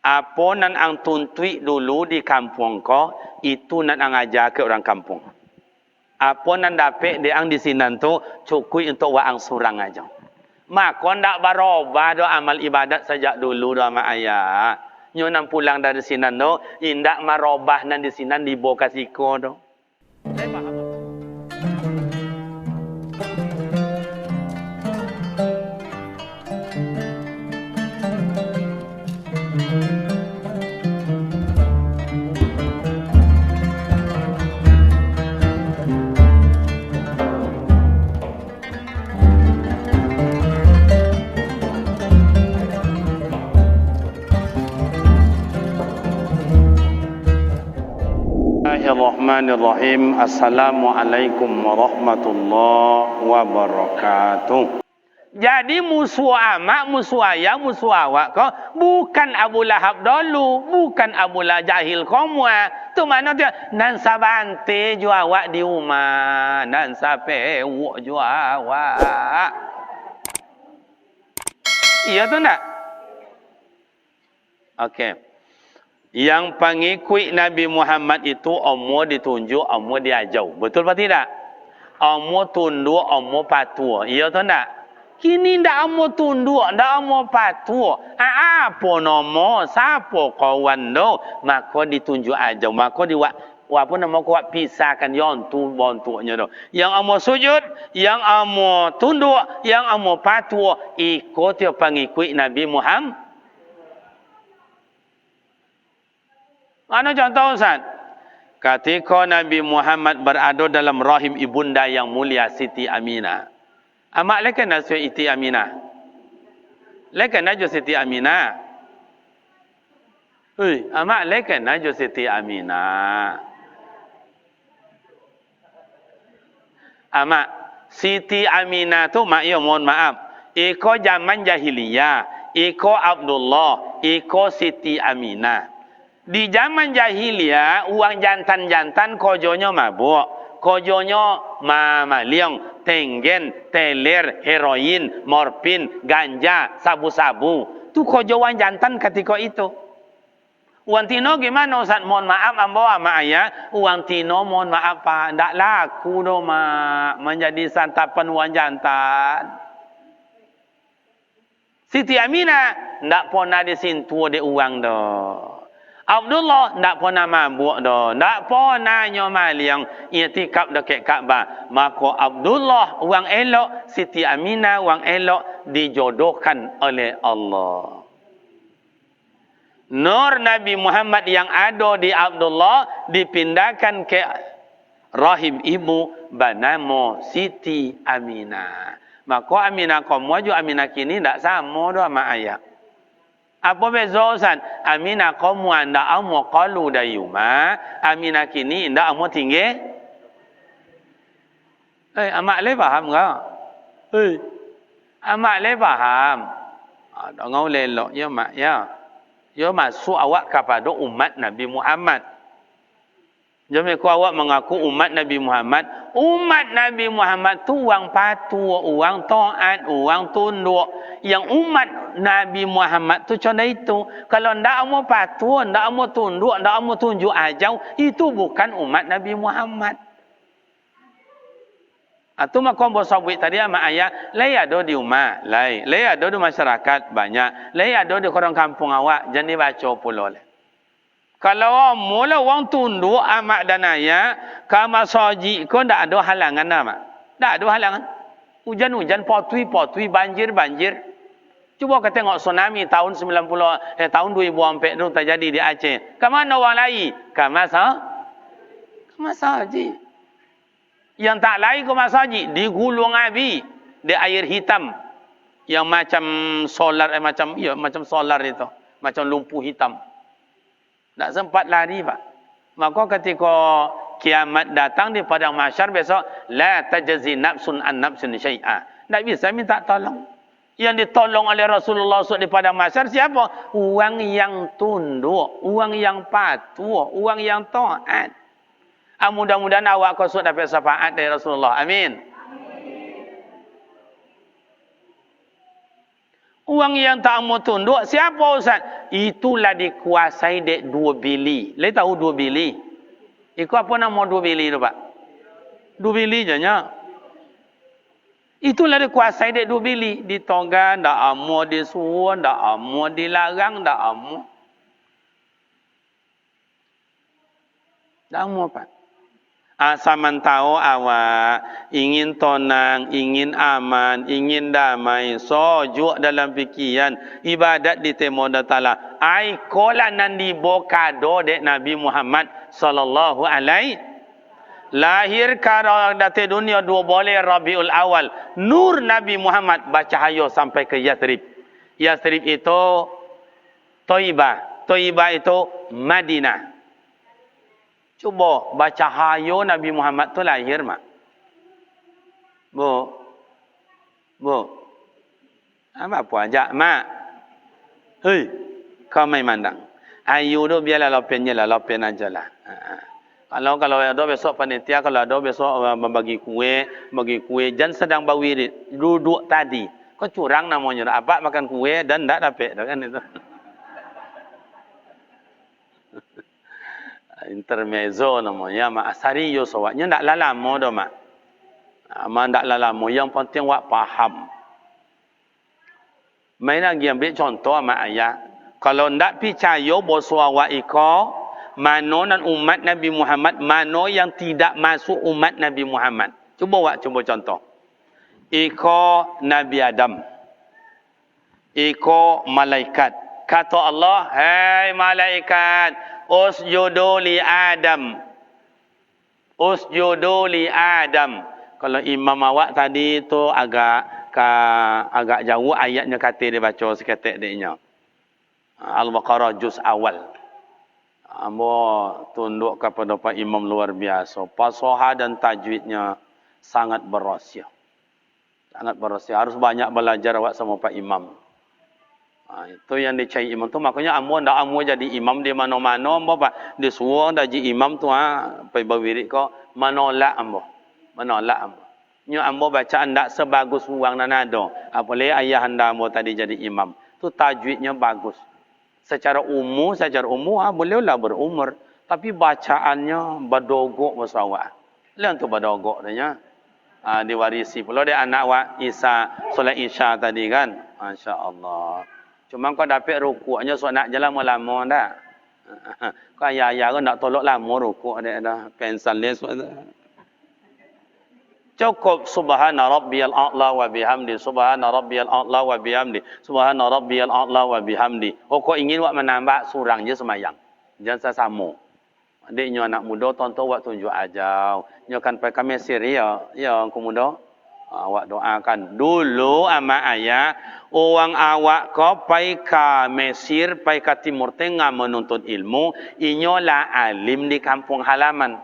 Apa nan ang tuntui dulu di kampung ko, itu nan ang ajar ke orang kampung. Apa nan dapat dia ang di sinan tu, cukup untuk wa ang surang aja. Maka ndak berubah do amal ibadat sejak dulu do mak ayah. Nyo nan pulang dari sinan tu, indak merubah nan di sinan di boka siko do. Saya faham. Bismillahirrahmanirrahim. Assalamualaikum warahmatullahi wabarakatuh. Jadi musuh amak, musuh ayah, musuh awak kau bukan Abu Lahab dulu, bukan Abu Lahab jahil komwa. Tu mana dia? Nan sabante ju awak di rumah, nan sape wok ju awak. Iya tu nak? Okey. Yang pengikut Nabi Muhammad itu Allah ditunjuk, Allah diajau. Betul apa tidak? Allah tunduk, Allah patuh. Iya atau tidak? Kini tidak Allah tunduk, tidak Allah patuh. Apa nama? Siapa kawan tu? Maka ditunjuk ajau. Maka apa nama kuat pisahkan yang tu bantunya tu. Yang Allah sujud, yang Allah tunduk, yang Allah patuh. Ikut yang pengikut Nabi Muhammad. Mana contoh Ustaz? Ketika Nabi Muhammad berada dalam rahim ibunda yang mulia Siti Aminah. Amak lekan nasib Siti Aminah. Lekan aja Siti Aminah. Amak lekan aja Siti Aminah. Amak, Siti Aminah tu mak ya mohon maaf. Iko zaman jahiliyah, iko Abdullah, iko Siti Aminah. Di zaman jahiliyah, uang jantan-jantan kojonya mabuk. Kojonya mamaliang, tenggen, teler, heroin, morfin, ganja, sabu-sabu. Tu kojo uang jantan ketika itu. Uang tino gimana Ustaz? Mohon maaf ambawa mak ayah. Uang tino mohon maaf pak. Tak laku do mak. Menjadi santapan uang jantan. Siti Aminah tak pernah disentuh di uang do. Abdullah tak pernah mabuk dah. Tak pernah nyomaliang i'tikaf dekat Kaabah. Maka Abdullah orang elok, Siti Aminah orang elok dijodohkan oleh Allah. Nur Nabi Muhammad yang ada di Abdullah dipindahkan ke rahim ibu bernama Siti Aminah. Maka Aminah kamu juga Aminah kini tak sama dah sama ayah. Apa beza Ustaz? Aminah kamu anda amu qalu dayuma, Aminah kini anda amu tinggi. Amak le faham enggak? Amak le faham. Dak ngau lelok ya mak ya. Ya masuk awak kepada umat Nabi Muhammad. Jangan kau awak mengaku umat Nabi Muhammad. Umat Nabi Muhammad tu orang patuh, orang taat, orang tunduk. Yang umat Nabi Muhammad tu contoh itu. Kalau ndak mau patuh, ndak mau tunduk, ndak mau tunjuk ajau, itu bukan umat Nabi Muhammad. Atau makom bosabui tadi sama ayah, lay ada di rumah, lay ada di masyarakat banyak, lay ada di orang kampung awak, jadi baca pula le. Kalau mula orang tunduk amak dan ayah, kama saji ko ndak ada halangan nama. Ndak ada halangan. Hujan-hujan, potui, banjir. Cuba kita tengok tsunami tahun 90 tahun 2004 itu terjadi di Aceh. Ke mana orang lain? Ke masjid. Yang tak lain ke masjid di gulung api, di air hitam yang macam solar macam solar itu, macam lumpuh hitam. Tak sempat lari pak. Maka ketika kiamat datang di padang mahsyar besok, la tajzi nafsun an nafsin syai'a. Tak bisa minta tolong. Yang ditolong oleh Rasulullah SAW di padang mahsyar siapa? Orang yang tunduk, orang yang patuh, orang yang taat. Mudah-mudahan awak kau dapat syafaat dari Rasulullah. Amin. Uang yang tak mau tunduk, siapa Ustaz? Itulah dikuasai dek 2 bili. Lei tahu 2 bili? Iku apa nama 2 bili tu Pak? 2 bili je nya. Itulah dikuasai dek 2 bili. Ditoga, ndak amo disuruh, ndak amo dilarang, ndak amo. Ndak amo Pak. Asaman tahu awak ingin tenang, ingin aman, ingin damai, sojuk dalam fikiran, ibadat di temo Ta'ala. Ai kola nan dibokado dek Nabi Muhammad sallallahu alaihi lahir karo date dunia 2 boleh Rabiul Awal. Nur Nabi Muhammad bercahaya sampai ke Yathrib. Yathrib itu Thaibah. Thaibah itu Madinah. Cuba baca hayo Nabi Muhammad tu lahir mak. Bu. Apa aja mak. Hei, kau main mandang. Ayu tu biarlah lopennya lah, lopen aja lah. Kalau ada besok panitia, kalau ada besok bagi kue, jangan sedang bawirit, duduk tadi. Kau curang namanya. Apa makan kue dan tak dapat kan itu. Intermezzo namanya mak asari yo sawaknya ndak lalamo dah mak. Mak ndak lalamo, yang penting wak faham. Mai lagi ambil contoh mak ayah. Kalau ndak percaya bahwa wak iko mano nan umat Nabi Muhammad, mano yang tidak masuk umat Nabi Muhammad. Cuba contoh. Iko Nabi Adam. Iko malaikat. Kata Allah, "Hai malaikat, usjudu li Adam." Usjudu li Adam. Kalau imam awak tadi tu agak jauh ayatnya kata dia baca seketik deknya. Al-Baqarah juz awal. Ambo tunduk kepada Pak Imam luar biasa. Fasahah dan tajwidnya sangat berahsia. Sangat berahsia. Harus banyak belajar awak sama Pak Imam. Itu yang dicari imam tu, makanya ambo ndak ambo jadi imam di mana-mana ambo Pak. Disuruh dah jadi imam tu pai bawirit ko menolak ambo. Nya ambo bacaan ndak sebagus uang nanado. Apalagi ayah anda ambo tadi jadi imam. Tu tajwidnya bagus. Secara umum bolehlah berumur, tapi bacaannya badogok masawak. Lain tu badogok nya. Diwarisi pula dia anak wa Isa solat Isya tadi kan. Masya-Allah. Cuma kau dapat rukuknya so nak jalan lama dah. Kau ayah-ayah kau nak tolak lama rukuk dia dah. Pensan les. Cukup subhana rabbiyal a'la wa bihamdi, subhana rabbiyal a'la wa bihamdi, subhana rabbiyal a'la wa bihamdi. Kau ingin wak menambah surang je semayang. Jangan sesama. Adiknya anak muda tonton wak tunjuk aja. Nya kan pakai Mesir ya aku muda. Awak doakan dulu ama ayah orang awak ko pai ka Mesir, pai ka Timur Tengah menuntut ilmu, inyolah alim di kampung halaman.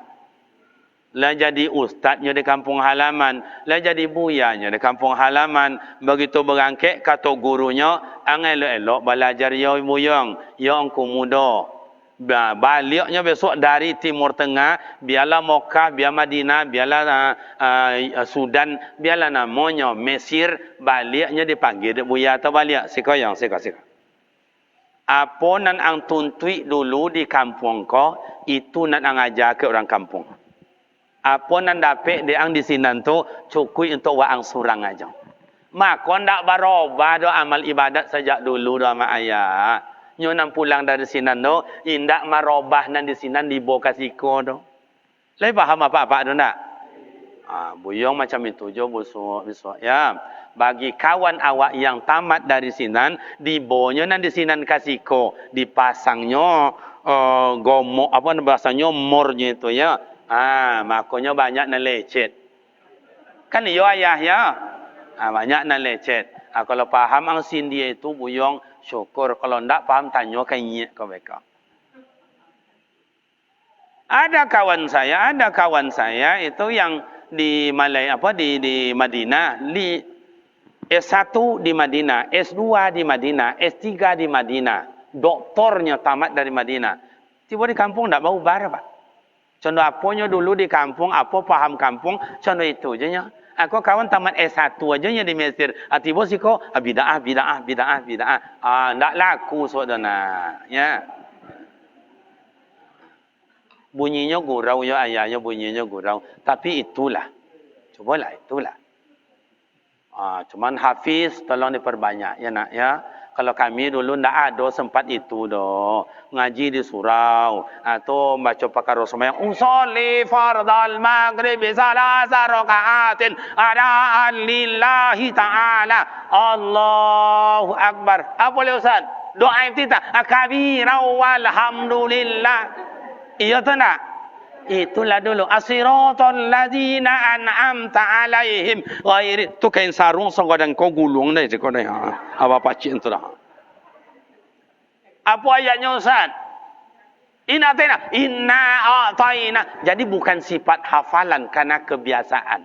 Lah jadi ustaznya di kampung halaman, lah jadi buyanya di kampung halaman. Begitu berangkat kata gurunya, elok-elok belajar ya buyang, ya engkau muda. Baliknya besok dari Timur Tengah, biarlah Mokkah, biar Madinah, biarlah Sudan, biarlah namanya Mesir, baliknya dipanggil dia buya atau balik. Sika. Apa nan ang tuntui dulu di kampung ko, itu nan ang ajar ke orang kampung. Apa nan dapat dia ang di sinan tu, cukup untuk waang surang aja. Maka ndak berubah do amal ibadat sejak dulu do ama ayah. Nyo nang pulang dari sinan tu, indak marobah nan di sinan di bokasiko tu. Lai faham apa-apa tu ndak? Buyong macam itu jo busuk. Ya. Bagi kawan awak yang tamat dari sinan, dibonyo nan di sinan kasiko, dipasangnya gomok apa bahasanya mornya itu ya. Makanya banyak nan lecet. Kan iyo ayah ya. Banyak nan lecet. Kalau paham ang sin dia itu buyong syukur, kalau ndak paham tanya ke nyek ke mereka. Ada kawan saya itu yang di di Madinah, di S1 di Madinah, S2 di Madinah, S3 di Madinah, doktornya tamat dari Madinah. Tiba di kampung ndak bau bar Pak. Contoh apanya dulu di kampung, apa paham kampung, contoh itu aja nya. Aku kawan tamat S1 aja yang di Mesir. Tiba si kau bid'ah. Ndak laku saudara. Ya. Bunyinya gurau ya ayahnya bunyinya gurau. Tapi itulah. Cobalah itulah. Cuman hafiz tolong diperbanyak ya nak ya. Kalau kami dulu ndak ada sempat itu doh. Ngaji di surau atau baca pakar sembahyang usolli fardal maghrib salasa rakaatin adaan lillahi taala. Allahu akbar. Apa boleh Ustaz? Doa iftitah kabira walhamdulillah. Iya tu nak? Itulah dulu asiratal ladzina an'amta alaihim ghairi tu kain sarung song dan kau gulung deh kau deh apa pacin tu dah. Apa ayatnya Ustaz? Inna a'taina. Jadi bukan sifat hafalan karena kebiasaan.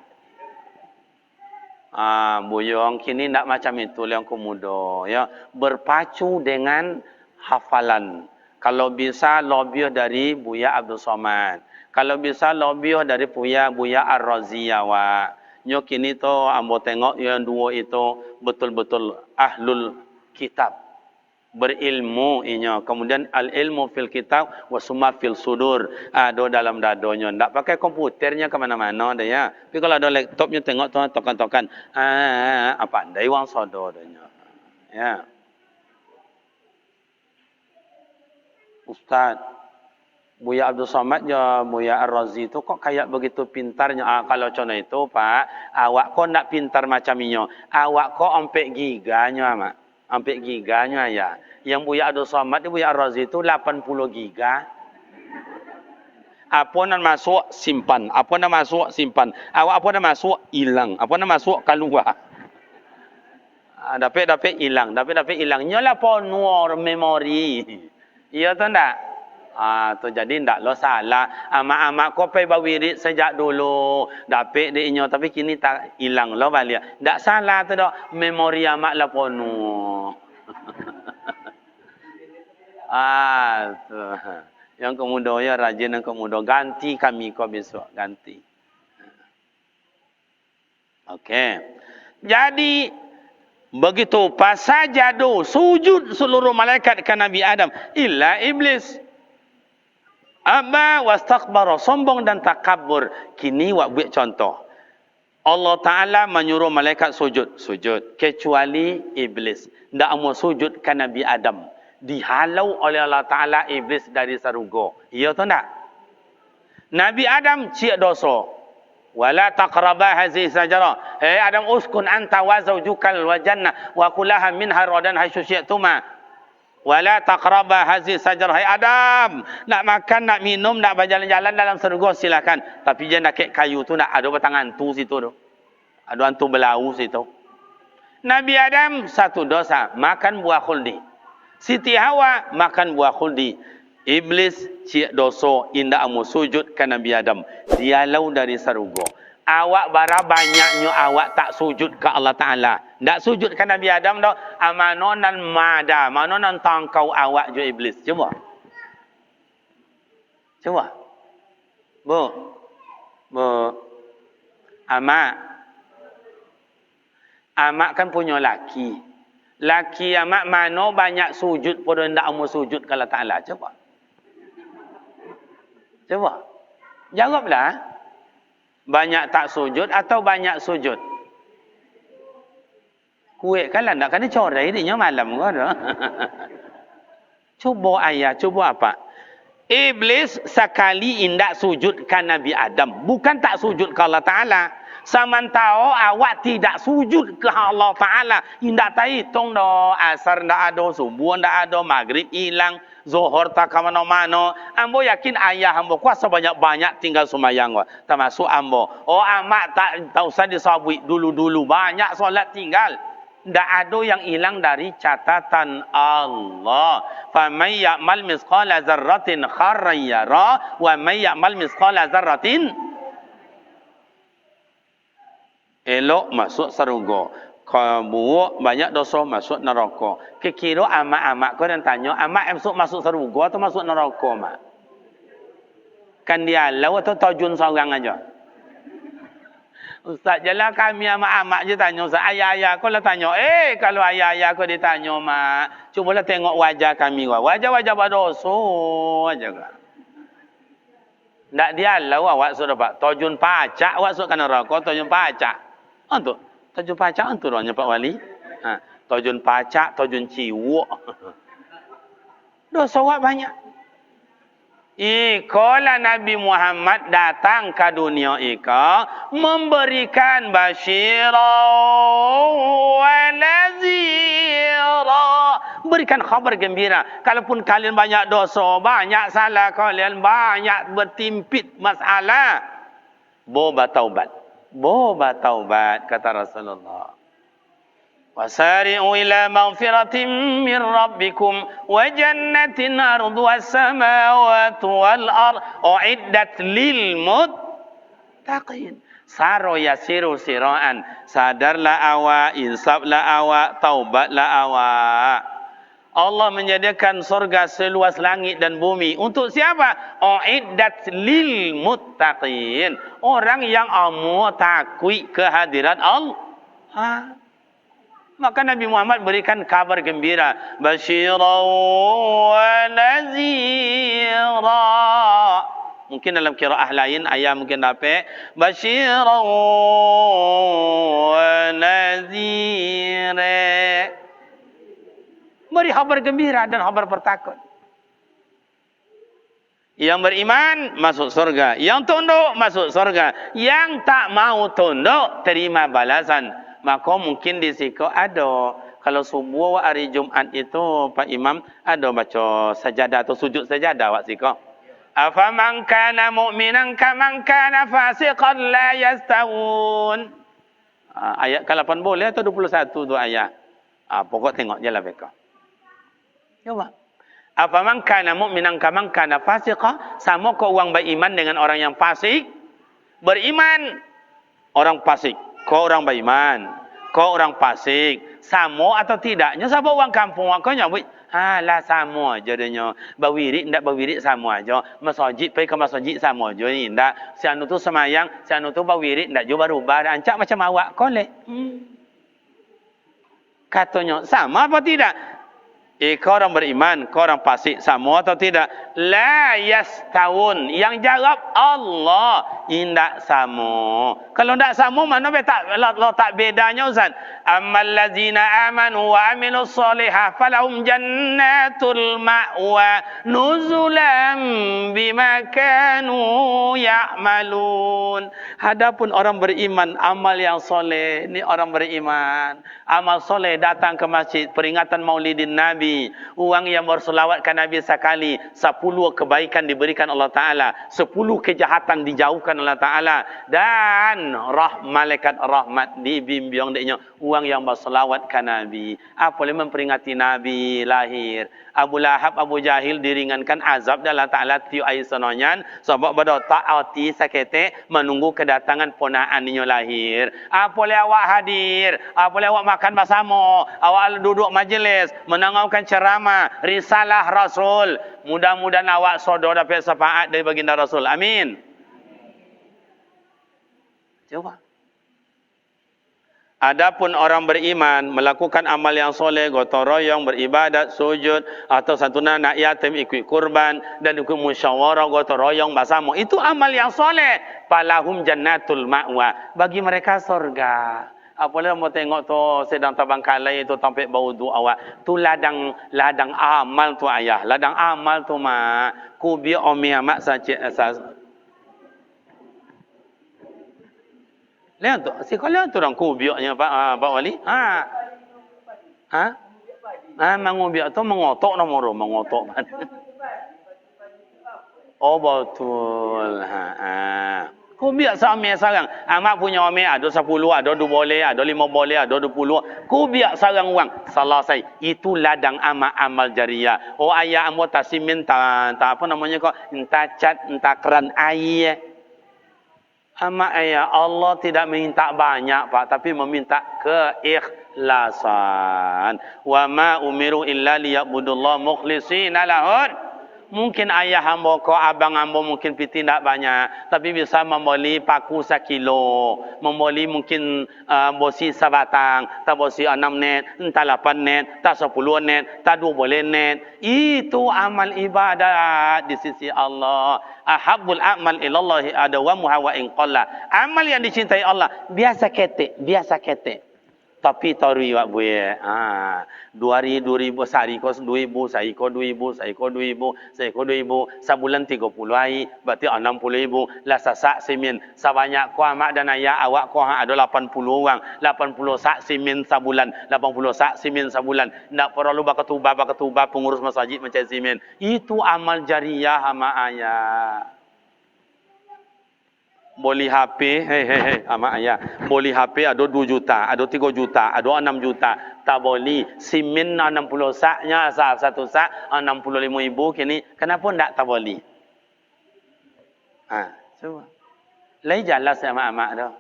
Buyong kini ndak macam itu yang muda ya, berpacu dengan hafalan. Kalau bisa lebih dari Buya Abdul Somad. Kalau bisa lebih dari Buya Ar-Raziyawa. Nyok ini to ambo tengok yang dua itu betul-betul ahlul kitab. Berilmu inya. Kemudian al-ilmu fil kitab wa summa fil sudur. Ada dalam dadonya. Tak pakai komputernya ke mana-mana dah ya. Tapi kalau ada laptopnya tengok tu tokan-tokan. Apa andai wang sodo danya. Ya. Ustaz, Buya Abdul Somad ya Buya Ar-Razi itu kok kayak begitu pintarnya. Kalau contoh itu Pak, awak kok nak pintar macam inyo. Awak kok ampek giganya mak. Ampek giganya ya. Yang Buya Abdul Somad itu Buya Ar-Razi itu 80 giga. Apa nak masuk simpan, apa nak masuk simpan. Awak apa nak masuk hilang, apa nak masuk keluar. Dapat hilang, dapat hilang. Nyolah penuh memori. Iya tu ndak? Tu jadi ndak lo salah. Amak-amak kau pergi bawirid sejak dulu. Dapat dia inyo tapi kini tak hilang lo balik. Ndak salah tu dak. Memori amak lah penuh. Tu. Yang kemudian ya rajin yang kemudian ganti kami kau besok ganti. Okey. Jadi begitu pasal jadu sujud seluruh malaikat ke Nabi Adam illa iblis. Aba wastakbara, sombong dan takabur. Kini wak buat contoh. Allah Ta'ala menyuruh malaikat sujud. Sujud. Kecuali iblis. Tidak mau sujud ke Nabi Adam. Dihalau oleh Allah Ta'ala iblis dari sarugo. Iya atau tidak? Nabi Adam cik dosa. Wala taqraba hazihi sajara. Adam uskun anta wa zawjukal wa jannah wa kulaha minha radan haitsu syi'tuma. Wala taqraba hazihi sajara. Adam, nak makan, nak minum, nak berjalan-jalan dalam surga silakan. Tapi jangan nak kayu tu nak ada batang hantu situ tu. Ada hantu belau situ. Nabi Adam satu dosa, makan buah khuldi. Siti Hawa makan buah khuldi. Iblis cik dosa indak amu sujud ke Nabi Adam. Dialau dari sarugo. Awak bara banyaknya awak tak sujud ke Allah Ta'ala. Tak sujud ke Nabi Adam dah. Amanonan mada. Manonan tangkau awak je iblis. Cuba. Cuba. Bu. Amak. Amak kan punya laki. Laki amak mana banyak sujud pun tak amu sujud ke Allah Ta'ala. Cuba. Cuba. Jawablah. Banyak tak sujud atau banyak sujud? Kuih kan lah. Tak kena corai dia malam ke ada. Cuba ayah. Cuba apa? Iblis sekali indak sujud ke Nabi Adam. Bukan tak sujud ke Allah Ta'ala. Samantau awak tidak sujud ke Allah Ta'ala. Indak tak hitung dah. Asar ndak ada. Subuh ndak ada. Maghrib hilang. Zuhur tak ke mana-mana. Ambo yakin ayah ambo kuasa banyak-banyak tinggal semayang. Termasuk ambo. Oh amak tak usah disabui dulu-dulu. Banyak solat tinggal. Tak ada yang hilang dari catatan Allah. Faman ya'mal misqala zarratin kharran yara wa man ya'mal misqala zarratin elok masuk surga. Kalau banyak dosa masuk neraka. Kira amak-amak kau dan tanya, amak masuk surga atau masuk neraka mak? Kan dia lalu atau tajun seorang aja. Ustaz jalan kami amak-amak je tanya Ustaz. Ayah-ayah kau lah tanya. Kalau ayah-ayah kau ditanya mak, cubalah tengok wajah kami. Wajah-wajah berdosa aja kan. Tak dialau awak sudah pak. Tojun pacak awak sudah kena rokok. Tojun pacak. Untuk. Tojun pacak untuk orangnya Pak Wali. Tojun pacak, tojun ciwuk. Dosa awak banyak. Ikalah Nabi Muhammad datang ke dunia ika memberikan basyira wa nazira, berikan khabar gembira. Kalaupun kalian banyak dosa, banyak salah kalian, banyak bertimpit masalah, boba taubat. Boba taubat kata Rasulullah. وسارعوا إلى مغفرة من ربكم وجنة أرضها السماوات والأرض أعدت للمتقين. Saro yasiru siraan. Sadarlah awak, insaflah awak, taubatlah awak. Allah menyediakan surga seluas langit dan bumi. Untuk siapa? Uiddat lil muttaqin. Orang yang amat takut kehadiran Allah. Maka Nabi Muhammad berikan kabar gembira, basyira wa nazira. Mungkin dalam qiraah lain ayat mungkin dapat basyira wa nazira. Beri kabar gembira dan kabar bertakut. Yang beriman masuk surga, yang tunduk masuk surga, yang tak mau tunduk terima balasan. Maka mungkin di situ ada, kalau subuh hari Jumat itu Pak Imam ada baca sajadah atau sujud sajadah wak siku. Afaman kana mu'minan kaman kana fasiqan la yastawun. Ayat ke-8 boleh atau 21 tu ayat. Pokok tengok je lah mereka. Coba. Afaman kana mu'minan kaman kana fasiqan, sama kau orang beriman dengan orang yang fasik? Beriman orang fasik. Kau orang beriman, kau orang fasik, sama atau tidaknya? Siapa orang kampung kau nyambut? Lah sama aja dia. Bawirik ndak bawirik sama aja. Masjid pergi ke masjid sama aja ni ndak. Si anu tu semayang, si anu tu bawirik ndak juga berubah. Ancak macam awak kolek. Katanya sama apa tidak? Kau orang beriman, kau orang fasik, sama atau tidak? La yastawun. Yang jawab Allah, tidak sama. Kalau tidak sama, mana tak bedanya Ustaz? Ammal ladzina amanu wa amilus solihah falahum jannatul ma'wa nuzulam bima kanu ya'malun. Adapun orang beriman, amal yang soleh, ni orang beriman. Amal soleh datang ke masjid, peringatan Maulidin Nabi, uang yang berselawat ke Nabi sekali, 10 kebaikan diberikan Allah Ta'ala, 10 kejahatan dijauhkan Allah Ta'ala, dan malaikat rahmat dibimbing deknya uang yang berselawat ke Nabi. Apa boleh memperingati Nabi lahir. Abu Lahab, Abu Jahil diringankan azab dan Allah Ta'ala tiu air senonyan sebab pada ta'ati sakete menunggu kedatangan ponaannya lahir. Apa boleh awak hadir, apa boleh awak makan bersama, awak duduk majlis mendengarkan ceramah risalah Rasul. Mudah-mudahan awak sodor dapat syafaat dari baginda Rasul. Amin. Coba. Adapun orang beriman melakukan amal yang soleh, gotong royong, beribadat, sujud, atau santunan anak yatim, ikut kurban dan ikut musyawarah, gotong royong bersama, itu amal yang soleh. Palahum jannatul ma'wa, bagi mereka surga. Apabila mau tengok tu sedang terbangkalai itu tampik bau du awak, tu ladang amal tu ayah, ladang amal tu mak. Kubi omi amat saja. Lihat tu, si kau lihat tu orang kubiaknya Pak Wali. Mengubiak tu mengotok nomor, mengotok. Oh betul. Kubiak sama sarang. Amak punya ome ada 10, ada 2 boleh, ada 5 boleh, ada 20. Kubiak sarang orang. Salah saya. Itu ladang amal jariah. Oh ayah ambo tasimin tak apa namanya kok, entah cat, entah keran air. Amak ayah, Allah tidak minta banyak Pak, tapi meminta keikhlasan. Wa ma umiru illa liya'budullaha mukhlishina lahud Mungkin ayah hamba ko, abang hamba mungkin piti tak banyak. Tapi bisa membeli paku 1 kilo. Membeli mungkin bosi sebatang. Tak bosi 6 net, entah 8 net, tak 10 net, tak 20 net. Itu amal ibadat di sisi Allah. Ahabbul a'mal ilallahi adawamuha wa in qalla. Amal yang dicintai Allah. Biasa ketek, biasa ketek. Tapi tarui wak buye. 2000 sehari kos 2000, saya ko 2000, saya ko 2000, saya ko 2000, sebulan 30 hari, berarti 60.000. Lah sasak simin sebanyak ko amak dan ayah awak ko ada 80 orang. 80 sak simin sebulan, 80 sak simin sebulan. Ndak perlu bakatubah pengurus masjid macam simin. Itu amal jariah ama ayah. Beli HP, amak ayah. Beli HP ada 2 juta, ada 3 juta, ada 6 juta. Tak boleh. Simin 60 saknya, satu sak 65.000 kini. Kenapa tak boleh? Coba. Lai jelas amak-amak dah.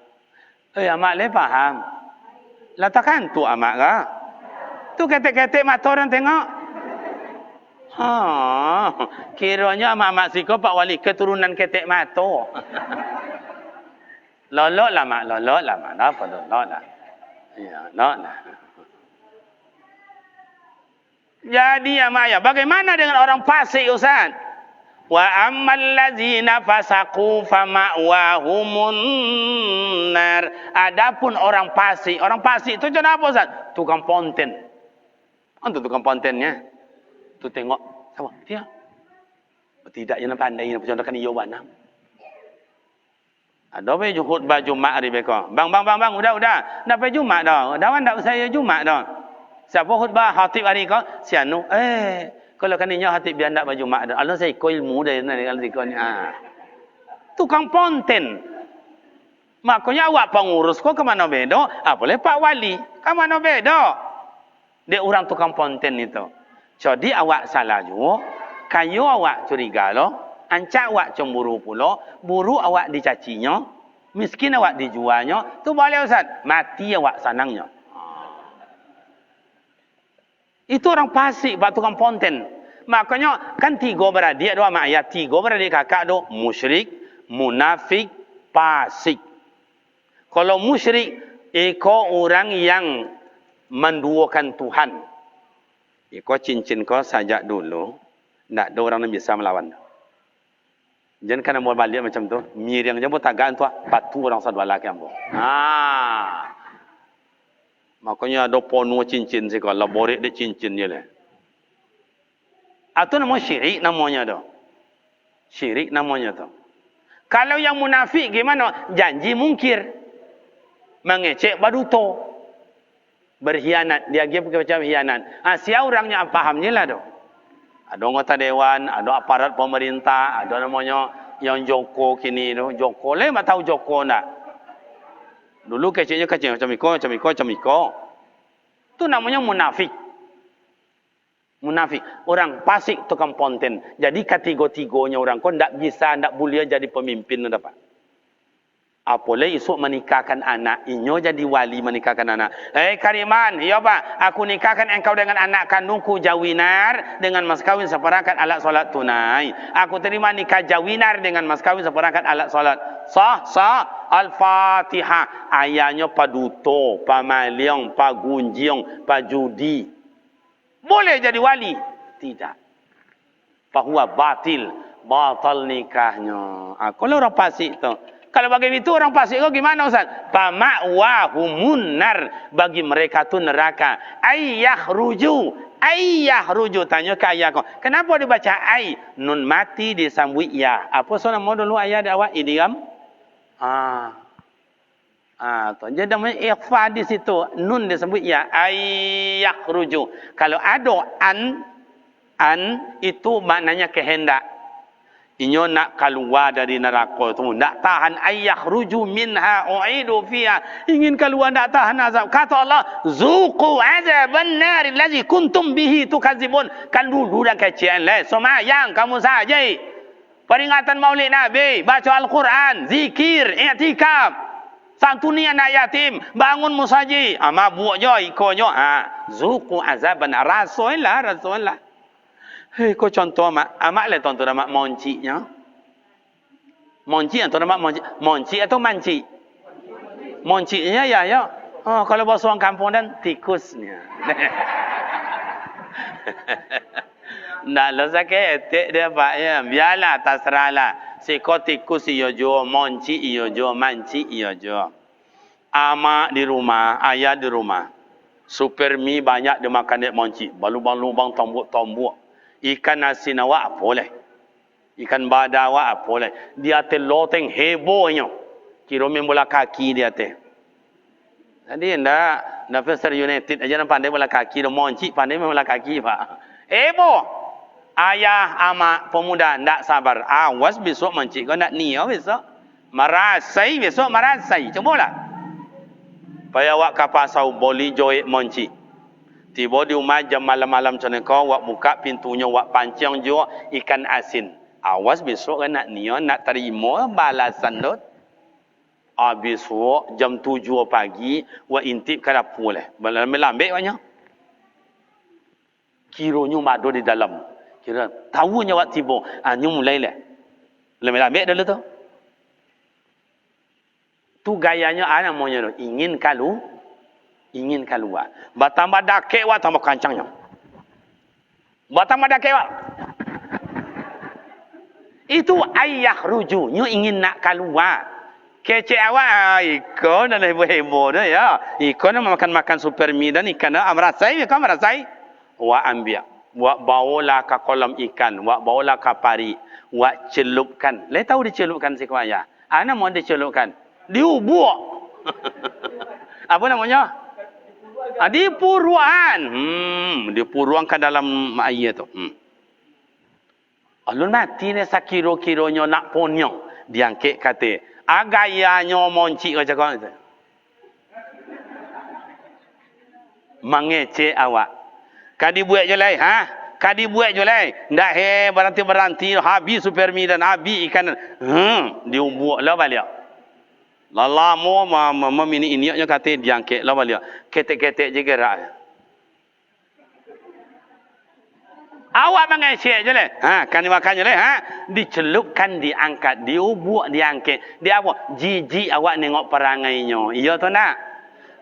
Amak lai faham. Lah takkan tu amak kah? Tu ketek-ketek mata orang tengok. Kiranya amak-amak siko Pak Wali keturunan ketek mata. Lolok lah mak, lolok lah mak. Apa lolok lah. Ya, lolok lah. Jadi ya mak ya, bagaimana dengan orang fasik Ustaz? Wa ammal ladzina fasaqu fama'wahumun nar. Adapun orang fasik itu macam apa Ustaz? Tukang ponten. Antu tukang pontennya. Tu tengok, siapa? Dia. Tidak yang pandai nak percontohkan dia wana. Ada pergi khutbah Jumaat hari mereka. Bang, udah. Dah pergi Jumaat dah. Dawan tak saya Jumaat dah. Siapa khutbah khatib hari kau? Si anu. Kalau kaninya khatib biar tak pergi Jumaat dah. Allah saya ikut ilmu dari kalau dikau ni. Tukang ponten. Makanya awak pengurus kau ke mana beda? Boleh Pak Wali. Ke mana beda? Dia orang tukang ponten itu. Jadi awak salah juga. Kayu awak curiga loh. Ancak awak cemburu pula, buruk awak dicacinya, miskin awak dijualnya, tu boleh Ustaz, mati awak sanangnya. Itu orang fasik, bak tukang ponten. Makanya kan 3 beradik doa mak ayat, 3 beradik kakak do musyrik, munafik, fasik. Kalau musyrik, iko orang yang menduakan Tuhan. Iko cincin kau sajak dulu, tak ada orang yang bisa melawan. Jangan kena mau balik macam tu. Miring je pun tagaan tu. Patu orang sadua laki ambo. Makanya ada ponu cincin sih kalau borek dia cincin je lah. Itu nama syirik namanya tu. Syirik namanya tu. Kalau yang munafik gimana? Janji mungkir. Mengecek baduto. Berkhianat. Dia macam khianat. Siapa orangnya fahamnya lah tu. Ada anggota dewan, ada aparat pemerintah, ada namanya yang Joko kini tu. Joko le mak tahu Joko nak. Dulu kecilnya kecil macam iko. Tu namanya munafik. Munafik. Orang fasik tukang ponten. Jadi ketiga-tiganya orang kau ndak bisa, ndak boleh jadi pemimpin dapat. Apoleh esok menikahkan anak, inyo jadi wali menikahkan anak. Kariman, ya Pak, aku nikahkan engkau dengan anak kandungku Jawinar dengan mas kawin seperangkat alat solat tunai. Aku terima nikah Jawinar dengan mas kawin seperangkat alat solat. Sah. Al-Fatihah. Ayahnya paduto, pamaliong, pagunjiong, pajudi. Boleh jadi wali? Tidak. Fahuwa batal nikahnya. Kalau orang fasik tu. Kalau bagi itu orang fasik kau gimana Ustaz? Fama'wahumun nar. Bagi mereka tu neraka. Ayyahruju. Tanya ke ayah kau. Kenapa dibaca ay? Nun mati disambut ya. Apa soal nama dulu ayah ada awak? Idgham? Jadi namanya ikhfa di situ. Nun disambut ya. Ayyahruju. Kalau ada an itu maknanya kehendak. Inyo nak keluar dari neraka tu, nak tahan ayyahruju minha u'idu fiha, ingin keluar nak tahan azab. Kata Allah, zuqu azaban nar allazi kuntum bihi tukadzibun. Kan dulu dah kecian lah, semayang kamu saja. Peringatan Maulid Nabi, baca Al-Quran, zikir, i'tikaf, santuni anak yatim, bangun musaji, mabuk je ikonyo. Zuqu azaban, rasulullah. Hei, kau contoh amak le contoh nama moncinya. Monci atau nama monci atau manci? Moncinya ya. Oh, kalau bahasa orang kampung dan tikusnya. Nak lo sakit dia pak ya. Biarlah terserahlah. Si kau tikus iyo jo, monci iyo jo, manci iyo jo. Ama di rumah, ayah di rumah. Super mie banyak dia makan dia monci. Lubang-lubang tombuk-tombuk. Ikan asin awak boleh. Ikan badawa apa boleh. Dia te loteng hebohnya. Kira main bola kaki dia te. Jadi ndak Manchester United aja nak pandai bola kaki, dah monci pandai main bola kaki pak. Heboh. Ayah ama pemuda ndak sabar. Awas besok monci kau nak niau besok. Marasai besok marasai. Cobalah. Paya awak kapasau boli joy monci. Tiba di rumah jam malam-malam macam kau awak buka pintunya awak pancang juga ikan asin. Awas besok kan nak niat nak terima balasan dot. Besok jam 7 pagi wa intip ke dapur leh. Melambek banyak. Kiranya mado di dalam. Kira tahunya wak tiba. Nyu mulai leh. Melambek dulu tu. Tu gayanya namanya tu. Ingin keluar. Bertambah dakek wak tambah kancangnya. Bertambah dakek wak. Itu ayah rujunya ingin nak keluar. Kecek awak ikan dan heboh-heboh dah ya. Ikan makan super mie dan ikan merasai, ikan merasai. Wak ambil. Wak bawalah ke kolam ikan. Wak bawalah ke pari. Wak celupkan. Leh tahu dicelupkan si kuaya. Ana mau dicelupkan. Diubuk. Apa namanya? Dipuruan. Dipuruan ke dalam air tu. Alun mati ni sakiro-kironya nak ponyong. Diangkit kata. Agayanya monci macam kau tu. Mengecek awak. Kadi buat je lah. Kadi buat je lah. Ndak berhenti-berhenti. Habis super mie dan habis ikan. Diubuk lah balik. Lama memini iniaknya kata diangkit lah balik. Ketek-ketek je gerak. Awak mengecek je lah. Kan dimakan je lah. Dicelupkan, diangkat, diubuk, diangkat. Dia apa? Jijik awak nengok perangainya. Iya tu nak?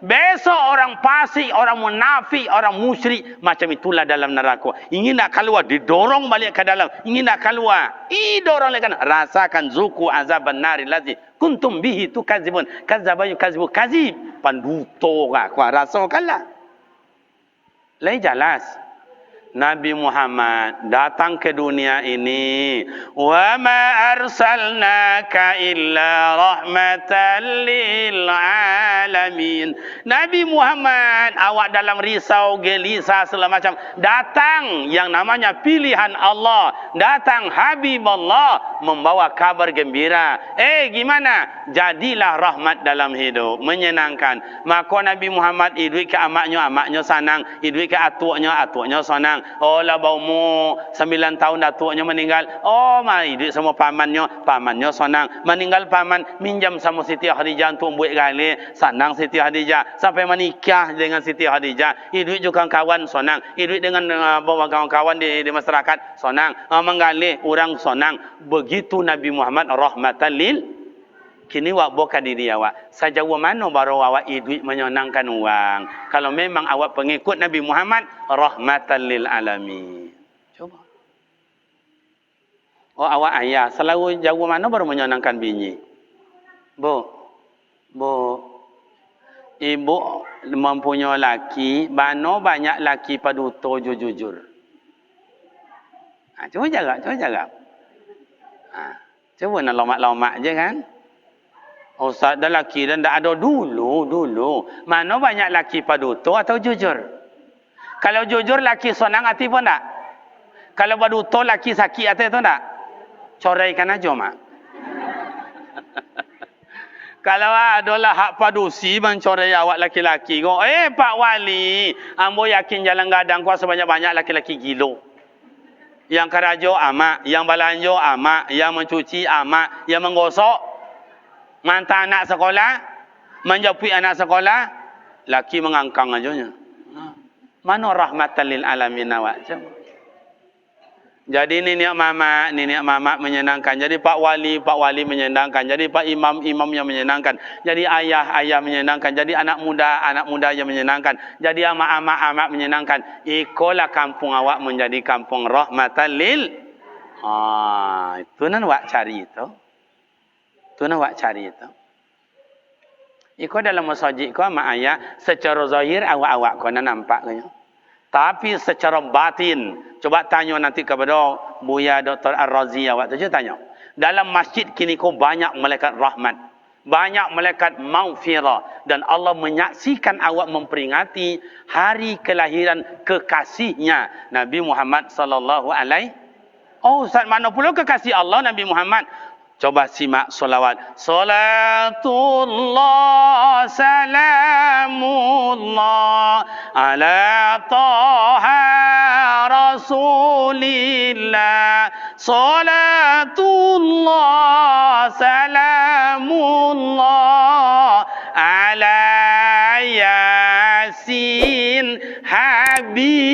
Besok orang fasik, orang munafik, orang musyrik. Macam itulah dalam neraka. Ingin nak keluar, didorong balik ke dalam. Ingin nak keluar. Dorong lagi kan. Rasakan zuku azaban nari lazi. Kuntum bihi tu kazibun. Kazabayu kazibu kazib. Panduto kah. Kau rasakanlah. Lain jelas. Nabi Muhammad datang ke dunia ini. Wa ma arsalnaka illa rahmatan lil alamin. Nabi Muhammad awak dalam risau, gelisah segala macam. Datang yang namanya pilihan Allah. Datang Habib Allah membawa kabar gembira. Gimana? Jadilah rahmat dalam hidup. Menyenangkan. Maka Nabi Muhammad hidup ke amaknya senang. Hidup ke atuknya senang. Oh lah baumu 9 tahun datuknya meninggal. Oh mari hidup sama pamannya senang. Meninggal paman minjam sama Siti Khadijah untuk buat gali. Senang Siti Khadijah sampai menikah dengan Siti Khadijah. Hidup juga kawan senang. Hidup dengan kawan-kawan di masyarakat senang. Menggali orang senang. Begitu Nabi Muhammad rahmatan lil. Kini awak buka diri awak. Sejauh mana baru awak hidup menyenangkan orang. Kalau memang awak pengikut Nabi Muhammad, rahmatan lil alamin. Coba. Oh awak ayah, selalu jauh mana baru menyenangkan bini. Bu. Ibu mempunyai laki, bano banyak laki paduto jujur. Cuba jaga. Cuba nak lomak-lomak je kan. Ustaz dah laki dan tak ada dulu. Mana banyak laki paduto atau jujur? Kalau jujur laki senang hati pun tak? Kalau paduto laki sakit hati tu tak? Coraikan aja mak. Kalau adalah hak padusi mencorai awak laki-laki. Pak Wali, ambo yakin jalan gadang kuasa banyak-banyak laki-laki gilo. Yang kerajo amak, yang balanjo amak, yang mencuci amak, yang menggosok. Mantah anak sekolah, menjauhi anak sekolah, laki mengangkang aja nya. Mana rahmatan lil alamin awak? Jadi nenek mamak menyenangkan. Jadi Pak Wali menyenangkan. Jadi Pak Imam yang menyenangkan. Jadi ayah menyenangkan. Jadi anak muda yang menyenangkan. Jadi amak menyenangkan. Ikolah kampung awak menjadi kampung rahmatan lil. Itu nan wak cari itu. Itu nan wak cari itu. Iko dalam masjid ko mak ayah secara zahir awak ko nan nampak kanya. Tapi secara batin, coba tanya nanti kepada Buya Dr. Ar-Razi awak tu, tanya. Dalam masjid kini ko banyak malaikat rahmat, banyak malaikat maghfirah, dan Allah menyaksikan awak memperingati hari kelahiran kekasihnya Nabi Muhammad sallallahu alaihi. Oh, Ustaz, mana pula kekasih Allah Nabi Muhammad? Coba simak solawat. Salatullah salamullah ala taha rasulillah. Salatullah salamullah ala yasin habibillah.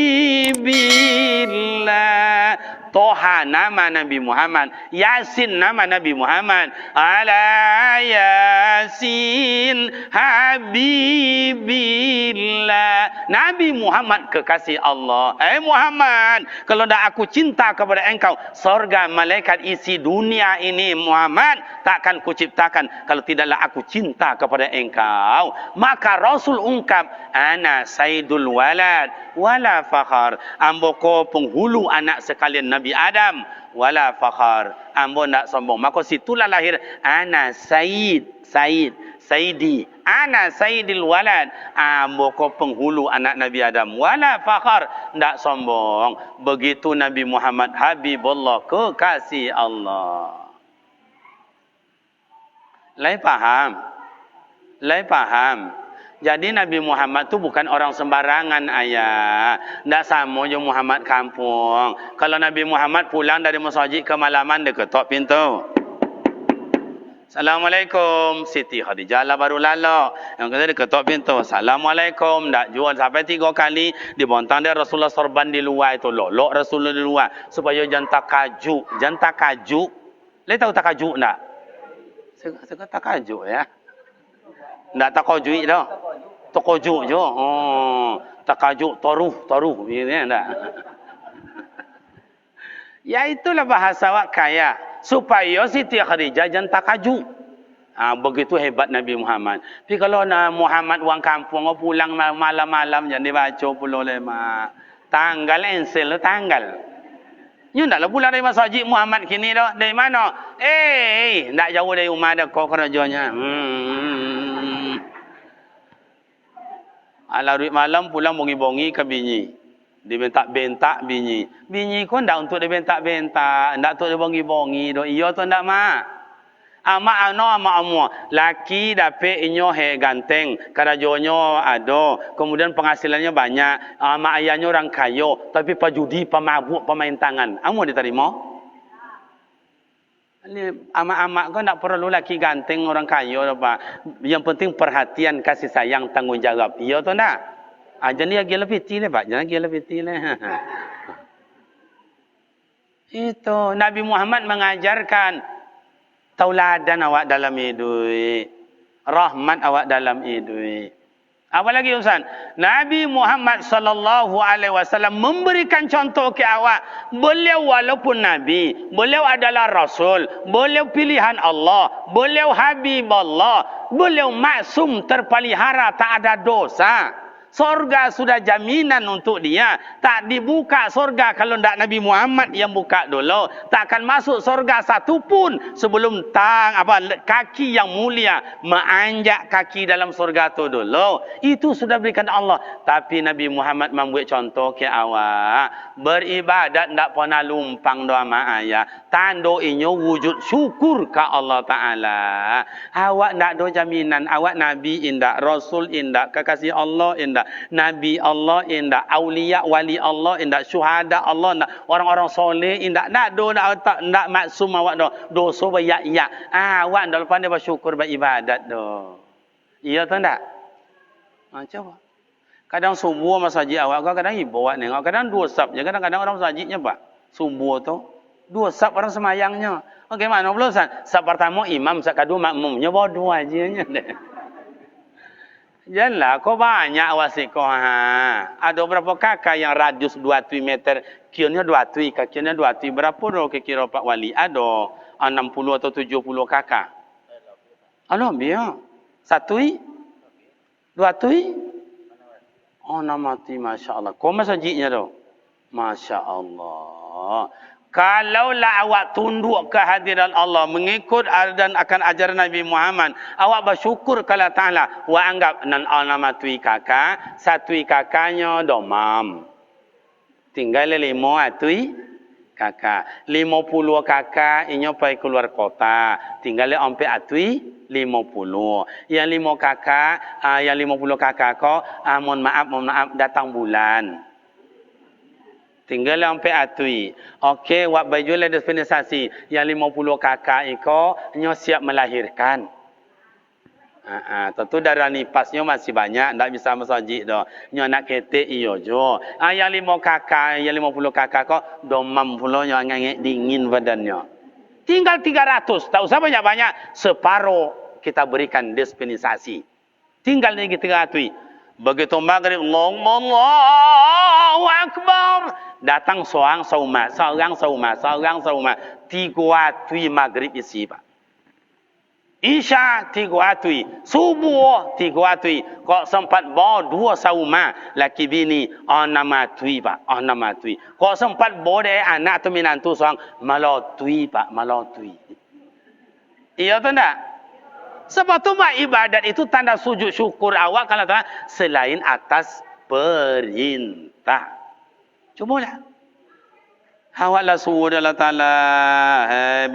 Toha nama Nabi Muhammad, Yasin nama Nabi Muhammad. Ala Yasin habibillah. Nabi Muhammad kekasih Allah. Muhammad, kalau dah aku cinta kepada engkau, surga malaikat isi dunia ini Muhammad takkan kuciptakan kalau tidaklah aku cinta kepada engkau. Maka Rasul ungkap, ana sayyidul walad wala fakhar. Ambo ko penghulu anak sekalian Nabi Adam, wala fakhar, ambo nak sombong. Maka situlah lahir ana sayyidi, ana sayyidil walad, ambo ko penghulu anak Nabi Adam, wala fakhar, ndak sombong. Begitu Nabi Muhammad Habibullah, kekasih Allah. Lai paham. Jadi Nabi Muhammad tu bukan orang sembarangan ayah. Tak sama je Muhammad kampung. Kalau Nabi Muhammad pulang dari masjid ke malaman, dia ketok pintu. Assalamualaikum. Siti Khadijah lah baru lalu. Yang kata dia ketok pintu. Assalamualaikum. Tak jual sampai 3 kali. Dibontang dia Rasulullah sorban di luar itu. Lolok Rasulullah di luar. Supaya jangan takaju. Dia tahu takaju tak? Saya kata takaju ya. Tak takaju dah. Takajuk je. Takajuk taruh. Ini tak. Ya itulah bahasa awak kaya. Supaya Siti Khadijah jangan takajuk. Begitu hebat Nabi Muhammad. Tapi kalau Muhammad orang kampung pulang malam-malam jangan dibaca pula lemak. Tanggal ensel tanggal. You naklah pulang dari masjid Muhammad kini dah. Dari mana? Tak jauh dari rumah dah kau kerajanya. Larut malam pulang bongi-bongi ke bini. Dibentak-bentak bini. Bini kau ndak untuk dibentak-bentak, ndak untuk dibongi-bongi do. Iyo tu ndak mak. Ama amu. Laki dapat inyo ganteng, kerajonyo ada, kemudian penghasilannya banyak. Mak ayahnya orang kaya, tapi pajudi, pemabuk, pemain tangan. Amu diterima? Amak-amak kau tak perlu laki ganteng orang kaya apa. Yang penting perhatian, kasih sayang, tanggungjawab. Iya tu tak? Jadi lagi lebih tinggi pak. Jangan lagi lebih tinggi. Itu Nabi Muhammad mengajarkan tauladan awak dalam hidup, rahmat awak dalam hidup. Apa lagi Ustaz? Nabi Muhammad sallallahu alaihi wasallam memberikan contoh ke awak. Beliau walaupun nabi, beliau adalah rasul, beliau pilihan Allah, beliau habib Allah, beliau maksum, terpelihara, tak ada dosa. Surga sudah jaminan untuk dia. Tak dibuka surga kalau tidak Nabi Muhammad yang buka dulu. Tak akan masuk surga satu pun sebelum kaki yang mulia menanjak kaki dalam surga tu dulu. Itu sudah berikan Allah. Tapi Nabi Muhammad membuat contoh ke awak. Beribadat tidak pernah lumpang doa mak ayah. Tanda inyo wujud syukur ke Allah Ta'ala. Awak tidak ada jaminan. Awak Nabi indak, Rasul indak, kekasih Allah indak, Nabi Allah indak, aulia wali Allah indak, syuhada Allah indak, orang-orang soleh indak. Tak maksum awak dah. Dosa beryak-yak. Awak dah lepas dia bersyukur beribadat dah. Iya tak tak? Coba. Kadang subuh masjid awak, kadang ibu awak nengok, kadang 2 sab je, kadang-kadang orang masjidnya pak. Subuh tu. Dua sab orang semayangnya. Bagaimana pula Ustaz? Sab pertama imam, sab kedua makmumnya bawa dua aja. Janganlah, kau banyak wasik kau. Ada berapa kakak yang radius 2 meter, kiannya 2 kakinya 2 berapa dah kira Pak Wali? Ada 60 atau 70 kakak. Alah, biar. 1, 2. Oh, nama ti, Masya Allah. Kau masjidnya tu? Masya Allah. Kalaulah awak tunduk ke hadirat Allah, mengikut dan akan ajaran Nabi Muhammad, awak bersyukur kepada Ta'ala. Awak anggap nama tui kakak, 1 kakaknya domam. Tinggal 5 tui kakak. 50 kakak, ini pergi keluar kota. Tinggal 4 tui 50. Yang 5 kakak, yang 50 kakak kau, mohon maaf, datang bulan. Tinggal sampai atui. Okey, buat baju lah dispensasi. Yang 50 kakak iko, nyo siap melahirkan. Tentu darah nipasnya masih banyak, tak bisa masajid dah. Nyo nak ketek iyo jo. Yang 5 kakak, yang 50 kakak ko, domam pula nyo ngangek dingin badannya. Tinggal 300, tak usah banyak-banyak. Separuh kita berikan dispensasi. Tinggal lagi 300. Begitu maghrib, Allahu Akbar. Datang seorang saumat. 3 maghrib isi Pak. Isya 3 subuh 3 kok sempat bawa 2 saumat laki bini nama tui Pak, nama tui. Kok sempat bawa deh anak tu minantu seorang malatui Pak, malatui. Iya tu enggak? Sebab tu ibadat itu tanda sujud syukur awak kalau tak selain atas perintah. Cubalah. Awaklah suruh Allah Ta'ala.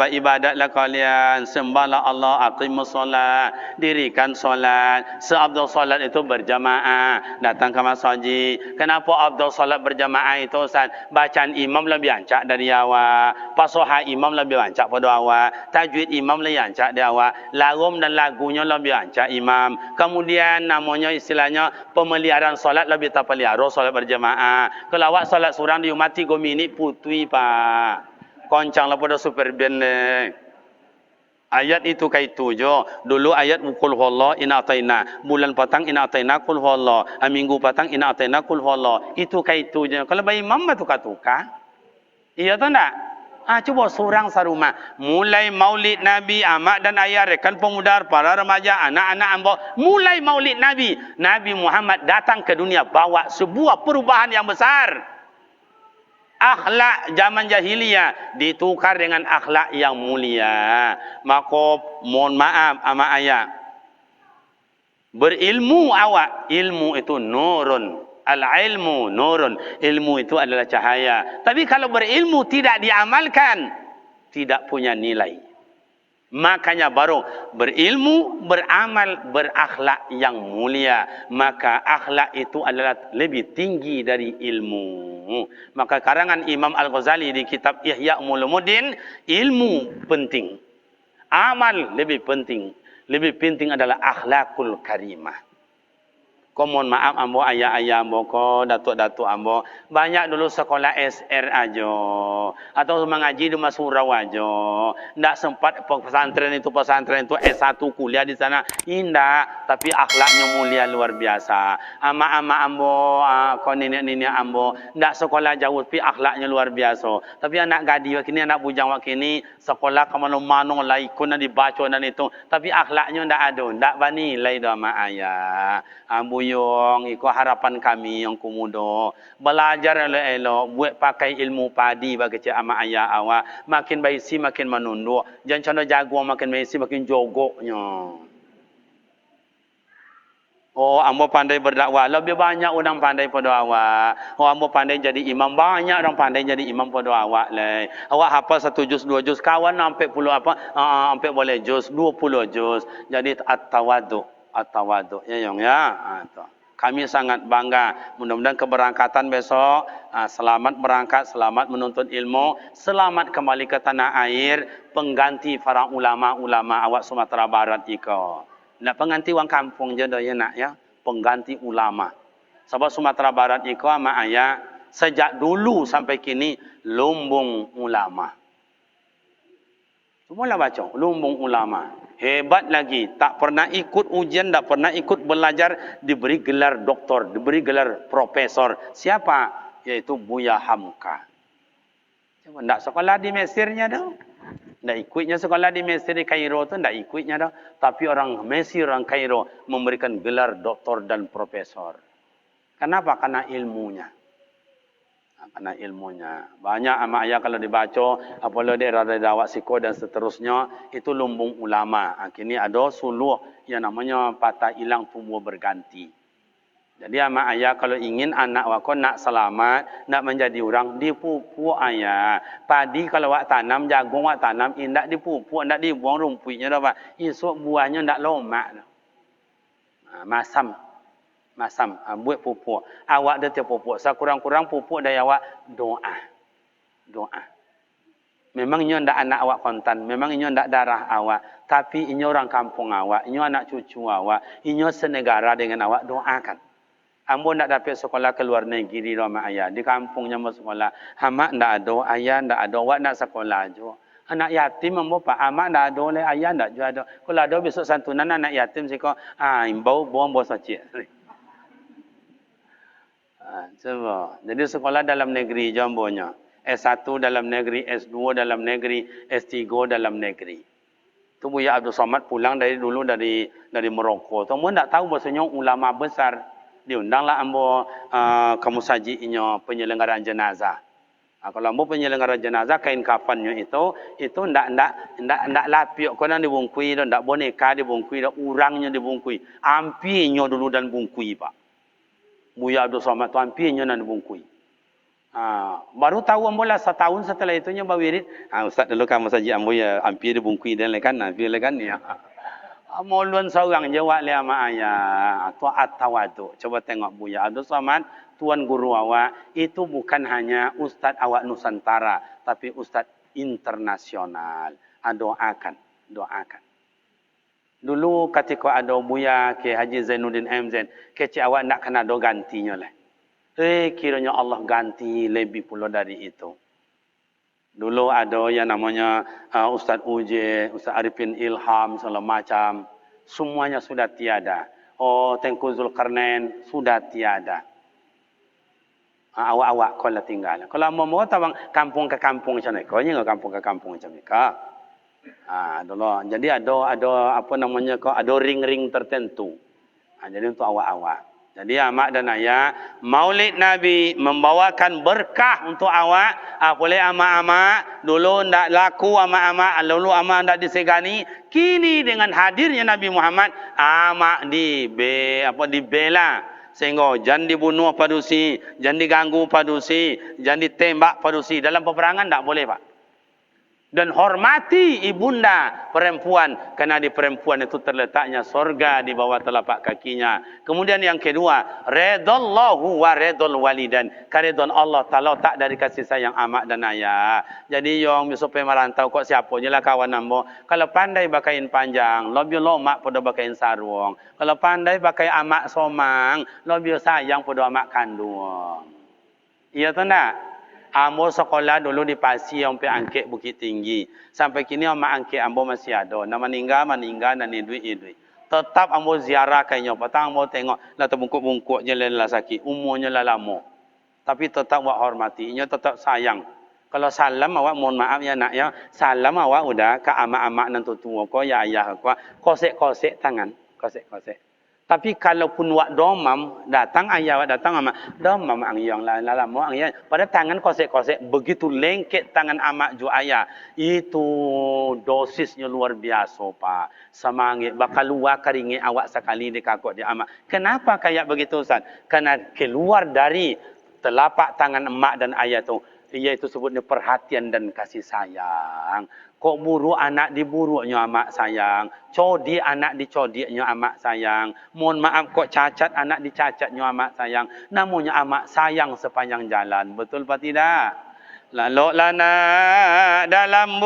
Beribadatlah kalian. Sembahlah Allah. Aqimus solat. Dirikan solat. Seabdul solat itu berjamaah. Datang ke masjid. Kenapa abdul solat berjamaah itu Ustaz? Bacaan imam lebih ancak dari awak. Pasoha imam lebih ancak pada awak. Tajwid imam lebih ancak dari awak. Larum dan lagunya lebih ancak imam. Kemudian namanya istilahnya pemeliharaan solat lebih terpelihara solat berjamaah. Kalau awak solat surang diumati 3 minit putui Pak. Koncang lah pada super band ayat itu kayak itu jo. Dulu ayat qul huwallahu inna ataina. Bulan patang inna ataina qul huwallahu. Minggu patang inna ataina qul huwallahu. Itu kayak itu jo. Kalau bayi mama tukar-tukar. Iya tu enggak? Coba surang sarumah. Mulai maulid Nabi, amak dan ayah, rekan pemuda, para remaja, anak-anak ambo. Mulai maulid Nabi. Nabi Muhammad datang ke dunia bawa sebuah perubahan yang besar. Akhlak zaman jahiliyah ditukar dengan akhlak yang mulia. Maka mohon maaf ama ayah. Berilmu awak, ilmu itu nurun. Al-ilmu nurun. Ilmu itu adalah cahaya. Tapi kalau berilmu tidak diamalkan, tidak punya nilai. Makanya baru berilmu, beramal, berakhlak yang mulia. Maka akhlak itu adalah lebih tinggi dari ilmu. Maka karangan Imam Al-Ghazali di kitab Ihya Ulumuddin, ilmu penting. Amal lebih penting. Lebih penting adalah akhlakul karimah. Kau mohon maaf ambo ayah-ayah ambo ko datuk-datuk ambo banyak dulu sekolah SR aja atau mengaji di surau aja. Ndak sempat pesantren itu S1 kuliah di sana. Indah, tapi akhlaknya mulia luar biasa. Ama-ama ambo, kau nenek-nenek ambo ndak sekolah jauh tapi akhlaknya luar biasa. Tapi anak gadi kini anak bujang kini sekolah ke mana-mana lah ikut dan dibaca dan itu, tapi akhlaknya ndak ada, ndak bernilai dah mak ayah. Ambo yang ikut harapan kami yang kumudo belajar elok buat pakai ilmu padi bagi cik ama ayah awak makin baisi makin menunduk jangan contoh jaguar makin baisi makin jogoknya. Oh, ambo pandai berdakwah lebih banyak orang pandai pada awak. Oh, ambo pandai jadi imam banyak orang pandai jadi imam pada awak le. Awak hafal 1 juz 2 juz kawan sampai puluh sampai boleh juz 20 juz. Jadi at-tawadhu ya yang ya. Kami sangat bangga. Mudah-mudahan keberangkatan besok selamat berangkat, selamat menuntut ilmu, selamat kembali ke tanah air, pengganti para ulama-ulama awak Sumatera Barat iko. Nak pengganti wang kampung je dah ya nak ya, pengganti ulama. Sebab Sumatera Barat iko ama ayah Sejak dulu sampai kini, lumbung ulama. Semualah baca, lumbung ulama. Hebat lagi, tak pernah ikut ujian, tak pernah ikut belajar, diberi gelar doktor, diberi gelar profesor. Siapa? Yaitu Buya Hamka. Cuma tak sekolah di Mesirnya dah. Tak ikutnya sekolah di Mesir di Kairo tu, tak ikutnya dah. Tapi orang Mesir, orang Kairo memberikan gelar doktor dan profesor. Kenapa? Karena ilmunya. Karena ilmunya. Banyak amak ayah kalau dibaca, apabila daerah Dawat Siko dan seterusnya, itu lumbung ulama. Kini ada suluh yang namanya patah hilang tumbuh berganti. Jadi amak ayah kalau ingin anak wako nak selamat, nak menjadi orang, dipupuk ayah. Padi kalau wak tanam, jagung wak tanam, indak dipupuk, indak dibuang rumpuinya dah pak. Esok buahnya indak lomak. Masam. Buat pupuk. Awak dah tiap pupuk. Sekurang-kurang pupuk dari awak doa. Memang ini ndak anak awak kontan. Memang ini ndak darah awak. Tapi ini orang kampung awak. Ini anak cucu awak. Ini senegara dengan awak. Doakan. Ambo ndak dapat sekolah ke luar negeri rumah ayah. Di kampungnya mau sekolah. Hamak ndak ada. Ayah ndak ada. Awak nak sekolah juga. Anak yatim ambo pak. Amak ndak ada oleh ayah ndak juga ada. Kalau ada besok santunan anak yatim siko. Imbau buang bosok cik. Coba. Jadi sekolah dalam negeri jambonya. S1 dalam negeri, S2 dalam negeri, S3 dalam negeri. Itu Buya Abdul Somad pulang dari dulu dari Morocco. Semua tak tahu bahasanya ulama besar. Diundanglah ambo kamu sajinya penyelenggaraan jenazah. Kalau ambo penyelenggaraan jenazah kain kafannya itu ndak lapiok kena dibungkui, ndak boneka dibungkui, urangnya dibungkui. Ampinya dulu dan bungkui pak. Buya Abdul Somad tu hampirnya nak dibungkui. Baru tahu ambolah setahun setelah itunya bawirid. Ustaz dulu kamu saja ambo ya hampir dibungkui dan lekan hampir lekan ya. Molun seorang jawab le ama ayah atau at-tawadu. Coba tengok Buya Abdul Somad, tuan guru awak itu bukan hanya ustaz awak Nusantara, tapi ustaz internasional. Doakan. Dulu ketika ada Buya ke Haji Zainuddin MZ, kecik awak nak kena ada gantinya lah. Kiranya Allah ganti lebih pula dari itu. Dulu ada yang namanya Ustaz Uje, Ustaz Arifin Ilham, segala macam. Semuanya sudah tiada. Tengku Zulkarnain sudah tiada. Awak-awak kalau tinggal. Kalau mau tawang kampung ke kampung macam ni, kau ni kampung ke kampung macam ni. Dulu. Jadi ada apa namanya ada ring-ring tertentu. Jadi untuk awak-awak. Jadi amak dan ayah, Maulid Nabi membawakan berkah untuk awak. Boleh amak-amak dulu ndak laku amak-amak, dulu amak ndak disegani. Kini dengan hadirnya Nabi Muhammad, amak dibela. Sehingga jangan dibunuh padusi, jangan diganggu padusi, jangan ditembak padusi. Dalam peperangan tak boleh pak. Dan hormati ibunda perempuan. Karena di perempuan itu terletaknya sorga di bawah telapak kakinya. Kemudian yang kedua, redallahu wa redal walidan. Keridhaan Allah Ta'ala tak dari kasih sayang amak dan ayah. Jadi yang supaya merantau kok siapa je lah kawan ambo. Kalau pandai bakain panjang, lebih lomak pada bakain sarung. Kalau pandai bakai amak somang, lebih sayang pada amak kandung. Iya tak nak? Ambo sekolah dulu di Pasi yang sampai angkek Bukit Tinggi. Sampai kini amak angkek ambo masih ada. Nama meninggal, dan idui. Tetap ambo ziarah kayaknya. Petang ambo tengok. Lah terbungkuk-bungkuk je lah sakit. Umurnya lah lama. Tapi tetap awak hormati. Inya tetap sayang. Kalau salam awak mohon maaf ya nak ya. Salam awak udah ke amak-amak dan tua ko ya ayah ko. Kosek-kosek tangan. Kosek-kosek. Tapi kalaupun wak domam datang ayah wak datang amak domam ang yang lala mo ang yang pada tangan kosek-kosek begitu lengket tangan amak ju ayah itu dosisnya luar biasa pak semangit bakal luar keringet awak sekali di kakak di amak. Kenapa kayak begitu Ustaz? Karena keluar dari telapak tangan emak dan ayah tu iaitu sebutnya perhatian dan kasih sayang. Kok buruk anak diburuknya amak sayang. Codi anak dicodinya amak sayang. Mohon maaf kok cacat anak dicacatnya amak sayang. Namanya amak sayang sepanjang jalan. Betul apa tidak? Lalu lana dalam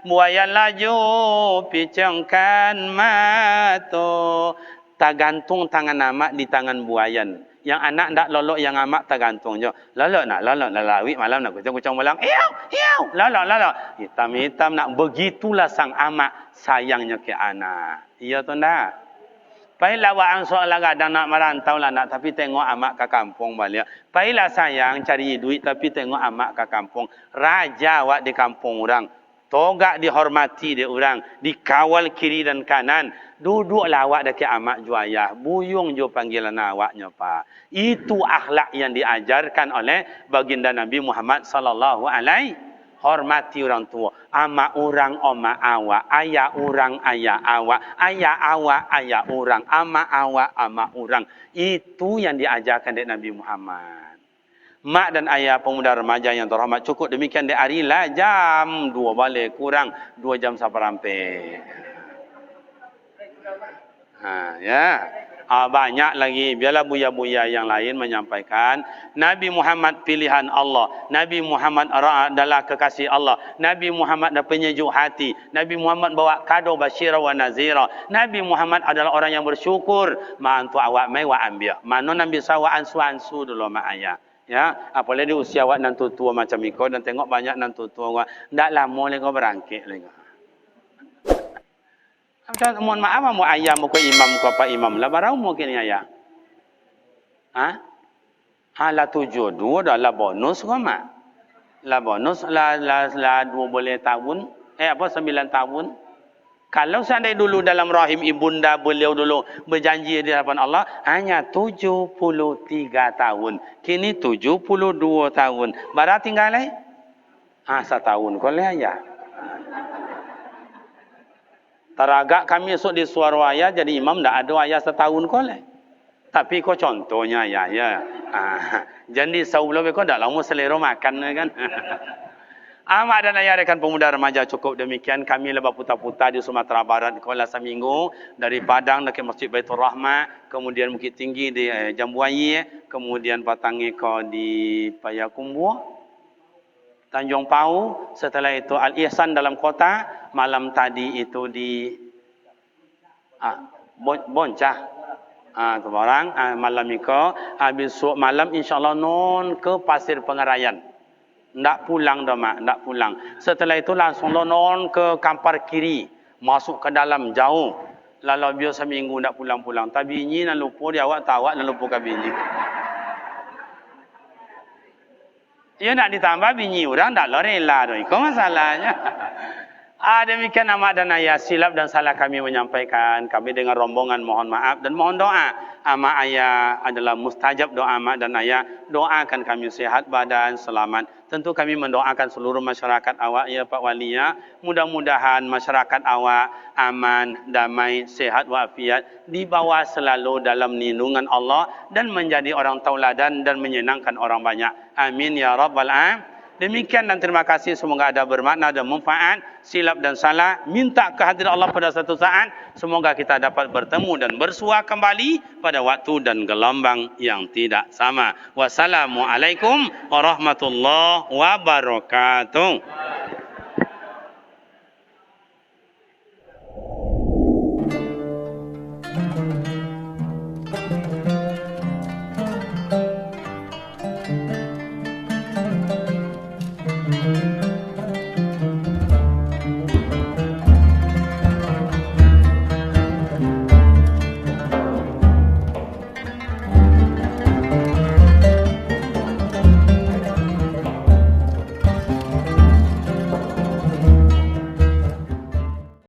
buayan laju picengkan mata. Tak gantung tangan amak di tangan buayan. Yang anak ndak lolok, yang amak tergantung je. Lolok lalawi malam nak kucing-kucing malam. Hiau, lolok. Hitam-hitam nak begitulah sang amak sayangnya ke anak. Iya tu ndak? Pailah wa'ang soal kadang nak merantau lah nak, tapi tengok amak ke kampung balik. Pailah sayang cari duit tapi tengok amak ke kampung. Raja awak di kampung orang. Togak dihormati dia orang. Dikawal kiri dan kanan. Duduklah awak dekat amak juayah. Buyung jo panggilan awaknya pak. Itu akhlak yang diajarkan oleh baginda Nabi Muhammad sallallahu alaihi. Hormati orang tua. Ama orang, oma awak. Ayah orang, ayah awak. Ayah awak, ayah orang. Ama awak, ama orang. Itu yang diajarkan dari Nabi Muhammad. Mak dan ayah pemuda remaja yang terhormat, cukup demikian di hari lah. Jam 2 balik kurang 2 jam sampai rampai. Ya. Banyak lagi. Biarlah buya-buya yang lain menyampaikan. Nabi Muhammad pilihan Allah. Nabi Muhammad adalah kekasih Allah. Nabi Muhammad adalah penyejuk hati. Nabi Muhammad bawa kado basyira wa nazira. Nabi Muhammad adalah orang yang bersyukur. Mantu awak mai wa ambil. Mano Nabi sawa ansu-ansu dulu mak ayah. Ya, apalagi usia awak nan tua macam iko dan tengok banyak nan tua awak. Ndak lama lagi kau berangkit lagi. Mohon maaf, mau ayah, mau ke imam, mau apa imam. Lah barang mungkin ayah. Lah 72 dah lah bonus kau mak. Lah bonus lah 2 boleh tahun. 9 tahun. Kalau seandainya dulu dalam rahim ibunda beliau dulu berjanji di hadapan Allah hanya 73 tahun. Kini 72 tahun. Barang tinggal lagi? 1 tahun kau le ayah. Teragak kami esok di Suarwaya jadi imam tak ada ayah 1 tahun kau le. Tapi kau contohnya ya. Jadi sebelum kau tak lama selera makan kan. Amak dan ayah rekan pemuda remaja cukup demikian. Kami lepas putar-putar di Sumatera Barat Kuala Seminggu. Dari Padang ke Masjid Baitur Rahmah. Kemudian Bukit Tinggi di Jambuaya. Kemudian Patangi kau di Payakumbuh. Tanjung Pau, setelah itu Al-Ihsan dalam kota, malam tadi itu di Boncah. Tu orang malam itu habis malam insyaallah non ke Pasir Pengarayan. Ndak pulang dah mak, ndak pulang. Setelah itu langsung non ke Kampar Kiri, masuk ke dalam jauh. Lalu biasa seminggu ndak pulang-pulang. Tapi ini nak lupa dia awak tahu nak lupa kabini. Ya nak ditambah bini orang tak rela tu. Itu masalahnya. Demikian amak dan ayah silap dan salah kami menyampaikan. Kami dengan rombongan mohon maaf dan mohon doa. Amak ayah adalah mustajab doa amak dan ayah. Doakan kami sehat badan, selamat. Tentu kami mendoakan seluruh masyarakat awak ya Pak Wali ya. Mudah-mudahan masyarakat awak aman, damai, sehat walafiat. Dibawa selalu dalam lindungan Allah dan menjadi orang tauladan dan menyenangkan orang banyak. Amin ya rabbal alamin. Demikian dan terima kasih, semoga ada bermakna dan manfaat. Silap dan salah minta kehadiran Allah pada satu saat. Semoga kita dapat bertemu dan bersua kembali pada waktu dan gelombang yang tidak sama. Wassalamualaikum warahmatullahi wabarakatuh.